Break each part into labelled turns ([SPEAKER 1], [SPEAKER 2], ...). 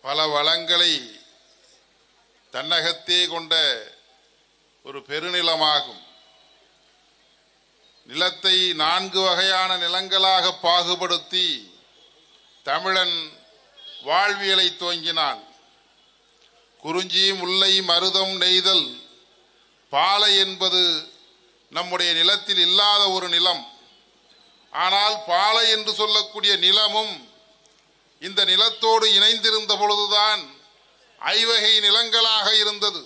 [SPEAKER 1] பல வளங்களை தன்னகத்தே கொண்ட ஒரு பெருநிலமாகும். நிலத்தை 4 வகையான நிலங்களாக பாகுபடுத்தி தமிழன் வாழ்வியலை துவங்கினான். குறிஞ்சி, முல்லை, மருதம், நெய்தல், பாலை என்பது நம்முடைய நிலத்தில் இல்லாத ஒரு நிலம். ஆனால் பாலை என்று சொல்லக்கூடிய நிலமும் இந்த நிலத்தோடு இணைந்திருந்த பொழுதுதான் 5 வகை நிலங்களாக இருந்தது.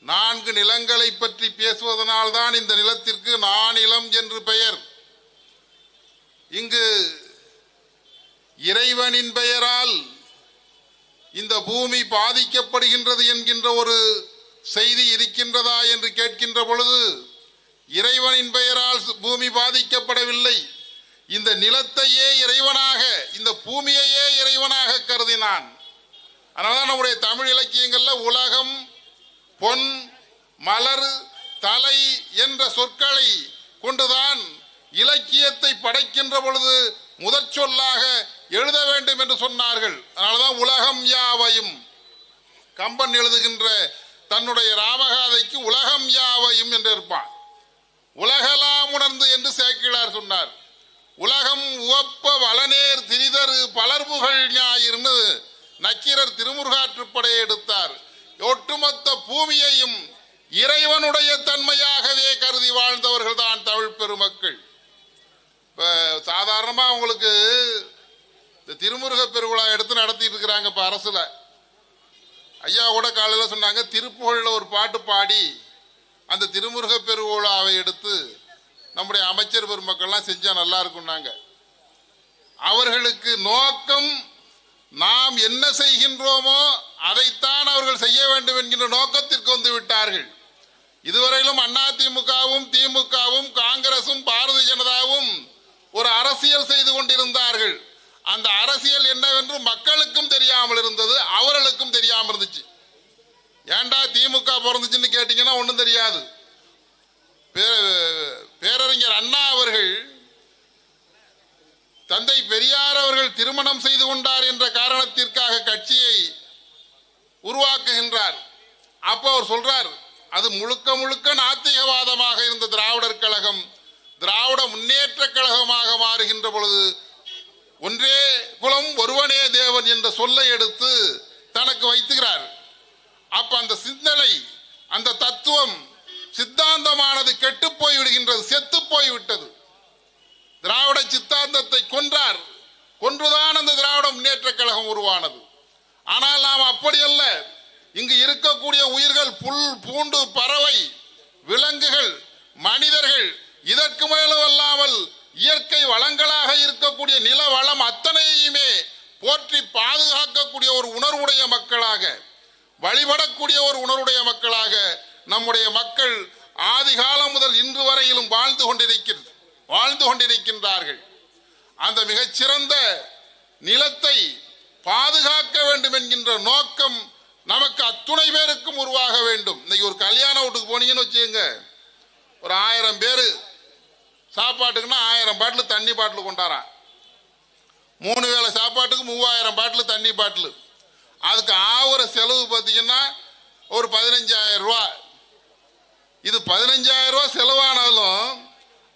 [SPEAKER 1] 4 நிலங்களை பற்றி பேசுவதனால்தான் இந்த நிலத்திற்கு நானிலம் என்று பெயர். இங்கு இறைவனின் பெயரால் இந்த பூமி பாதிக்கப்படுகின்றது என்கின்ற ஒரு செய்தி இருக்கின்றதா என்று கேட்கின்ற பொழுது இறைவனின் பெயரால் பூமி பாதிக்கப்படவில்லை. இந்த நிலத்தையே இறைவனாக, இந்த பூமியையே இறைவனாக கருதினான். அதனால்தான் நம்முடைய தமிழ் இலக்கியங்கள்ல உலகம், பொன், மலர், தலை என்ற சொற்களை கொண்டுதான் இலக்கியத்தை படைக்கின்ற பொழுது முதற் சொல்லாக எழுத வேண்டும் என்று சொன்னார்கள். அதனால்தான் உலகம் யாவையும் கம்பன் எழுதுகின்ற தன்னுடைய ராமகாதைக்கு உலகம் யாவையும் என்று இருப்பான். உலகலாம் உணர்ந்து என்று சேக்கிழார் சொன்னார். உலகம் உவப்ப வளநேர் திரிதரு பலர்புகழ் ஞாயிறுன்னு நக்கீரர் திருமுருகாற்றுப்படையை எடுத்தார். ஒட்டுமொத்த பூமியையும் இறைவனுடைய தன்மையாகவே கருதி வாழ்ந்தவர்கள் தான் தமிழ் பெருமக்கள். இப்ப சாதாரணமா உங்களுக்கு இந்த திருமுருக பெருவிழா எடுத்து நடத்திட்டு இருக்கிறாங்க. இப்ப அரசுல ஐயா கூட காலையில் சொன்னாங்க, திருப்புகழ்ல ஒரு பாட்டு பாடி அந்த திருமுருக பெருவிழாவை எடுத்து நம்முடைய அமைச்சர் பெருமக்கள்லாம் செஞ்சா நல்லா இருக்கும்னாங்க. அவர்களுக்கு நோக்கம் நாம் என்ன செய்கின்றோமோ அதைத்தான் அவர்கள் செய்ய வேண்டும் என்கின்ற நோக்கத்திற்கு வந்து விட்டார்கள். இதுவரையிலும் அதிமுகவும் திமுகவும் காங்கிரசும் பாரதிய ஜனதாவும் ஒரு அரசியல் செய்து கொண்டிருந்தார்கள். அந்த அரசியல் என்னவென்று மக்களுக்கும் தெரியாமல் இருந்தது, அவர்களுக்கும் தெரியாமல் இருந்துச்சு. ஏண்டா திமுக பிறந்துச்சுன்னு கேட்டீங்கன்னா ஒன்றும் தெரியாது. பேரறிஞர் அண்ணா அவர்கள் தந்தை பெரியார் அவர்கள் திருமணம் செய்து கொண்டார் என்ற காரணத்திற்காக கட்சியை உருவாக்குகின்றார். அப்போ அவர் சொல்றார், அது முழுக்க முழுக்க நாத்திகவாதமாக இருந்த திராவிடர் கழகம் திராவிட முன்னேற்ற கழகமாக மாறுகின்ற பொழுது ஒன்றே குலம் ஒருவனே தேவன் என்ற சொல்லை எடுத்து தனக்கு வைத்துகிறார். அப்ப அந்த சிந்தனை, அந்த தத்துவம், சித்தாந்தமானது கெட்டு போய் விடுகின்றது, செத்து போய்விட்டது. திராவிட சித்தாந்தத்தை கொன்றார். கொன்றுதான் அந்த திராவிட முன்னேற்ற கழகம் உருவானது. ஆனால் நாம் அப்படி அல்ல. இங்கு இருக்கக்கூடிய உயிர்கள், புல், பூண்டு, பறவை, விலங்குகள், மனிதர்கள், இதற்கு மேலும் அல்லாமல் இயற்கை வளங்களாக இருக்கக்கூடிய நில வளம் அத்தனையுமே போற்றி பாதுகாக்கக்கூடிய ஒரு உணர்வுடைய மக்களாக, வழிபடக்கூடிய ஒரு உணர்வுடைய மக்களாக நம்முடைய மக்கள் ஆதி காலம் முதல் இன்று வரையிலும் வாழ்ந்து கொண்டிருக்கின்றார்கள். அந்த மிகச்சிறந்த நிலத்தை பாதுகாக்க வேண்டும் என்கின்ற நோக்கம் நமக்கு அத்துணை பேருக்கும் உருவாக வேண்டும். இன்னைக்கு ஒரு கல்யாண வீட்டுக்கு போனீங்கன்னு வச்சுக்கோங்க, ஒரு 1000 பேர் சாப்பாட்டுக்குன்னா 1000 பாட்டில் தண்ணி பாட்டில் கொண்டாரான். 3 வேளை சாப்பாட்டுக்கு 3000 பாட்டில் தண்ணி பாட்டில். அதுக்கு ஆகிற செலவு பார்த்தீங்கன்னா ஒரு 15000 ரூபா. இது 15000 ரூபா செலவானாலும்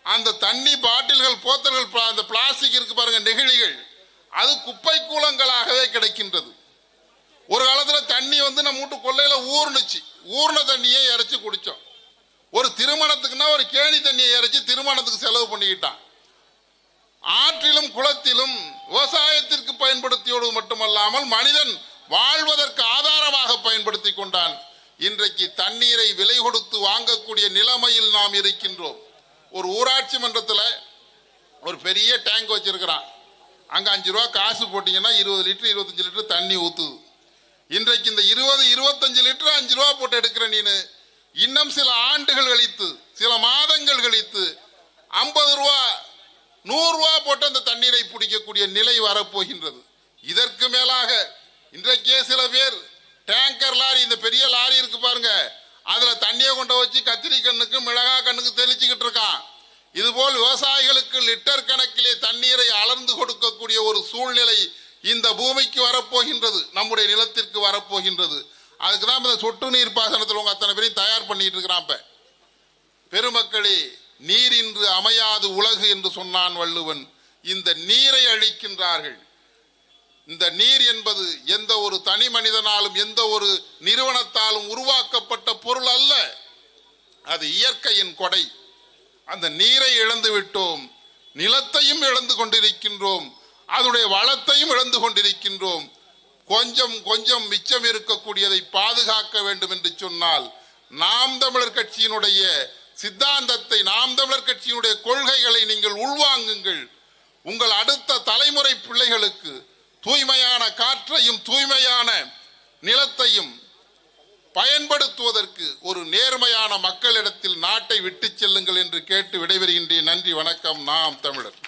[SPEAKER 1] அந்த தண்ணி பாட்டில்கள், போத்தல்கள், அந்த பிளாஸ்டிக் இருக்கு பாருங்க, நெகிழிகள், அது குப்பை கூலங்களாகவே கிடைக்கின்றது. ஒரு காலத்துல தண்ணி நம்ம வீட்டு கொள்ளையில ஊர்னுச்சு. ஊர்ன தண்ணியை இறைச்சி குடிச்சோம். ஒரு திருமணத்துக்குன்னா ஒரு கேணி தண்ணியை இறைச்சி திருமணத்துக்கு செலவு பண்ணிக்கிட்டான். ஆற்றிலும் குளத்திலும் விவசாயத்திற்கு பயன்படுத்தியோடு மட்டுமல்லாமல் மனிதன் வாழ்வதற்கு ஆதாரமாக பயன்படுத்தி கொண்டான். இன்றைக்கு தண்ணீரை விலை கொடுத்து வாங்கக்கூடிய நிலைமையில் நாம் இருக்கின்றோம். ஒரு ஊராட்சி மன்றத்தில் ஒரு பெரிய டேங்க் வச்சிருக்கிறான். அங்க 5 ரூபா காசு போட்டீங்கன்னா 20 லிட்டர் 25 லிட்டர் தண்ணி ஊத்துது. இன்றைக்கு இந்த 20-25 லிட்டர் 5 ரூபா போட்டு எடுக்கிற நீனு இன்னும் சில ஆண்டுகள் கழித்து, சில மாதங்கள் கழித்து 50 ரூபா 100 ரூபா போட்டு அந்த தண்ணீரை பிடிக்கக்கூடிய நிலை வரப்போகின்றது. இதற்கு மேலாக இன்றைக்கே சில பேர் டேங்கர் லாரி, இந்த பெரிய லாரி இருக்கு பாருங்க, அதுல தண்ணியை கொண்டு வச்சு கத்திரி கண்ணுக்கு மிளகா கண்ணுக்கு தெளிச்சுக்கிட்டு இருக்கான். இதுபோல் விவசாயிகளுக்கு லிட்டர் கணக்கிலே தண்ணீரை அளந்து கொடுக்கக்கூடிய ஒரு சூழ்நிலை இந்த பூமிக்கு வரப்போகின்றது, நம்முடைய நிலத்திற்கு வரப்போகின்றது. அதுக்கு தான் இந்த சொட்டு நீர் பாசனத்தில் உங்க அத்தனை பேரையும் தயார் பண்ணிட்டு இருக்கிறான். பெருமக்களே, நீர் இன்று அமையாது உலகு என்று சொன்னான் வள்ளுவன். இந்த நீரை அழிக்கின்றார்கள். இந்த நீர் என்பது எந்த ஒரு தனி மனிதனாலும் எந்த ஒரு நிறுவனத்தாலும் உருவாக்கப்பட்ட பொருள் அல்ல. அது இயற்கையின் கொடை. அந்த நீரை இழந்து விட்டோம், நிலத்தையும் இழந்து கொண்டிருக்கின்றோம், அதனுடைய வளத்தையும் இழந்து கொண்டிருக்கின்றோம். கொஞ்சம் கொஞ்சம் மிச்சம் இருக்கக்கூடியதை பாதுகாக்க வேண்டும் என்று சொன்னால் நாம் தமிழர் கட்சியினுடைய சித்தாந்தத்தை, நாம் தமிழர் கட்சியினுடைய கொள்கைகளை நீங்கள் உள்வாங்குங்கள். உங்கள் அடுத்த தலைமுறை பிள்ளைகளுக்கு தூய்மையான காற்றையும் தூய்மையான நிலத்தையும் பயன்படுத்துவதற்கு ஒரு நேர்மையான மக்களிடத்தில் நாட்டை விட்டு செல்லுங்கள் என்று கேட்டு விடைபெறுகின்றேன். நன்றி, வணக்கம். நாம் தமிழர்.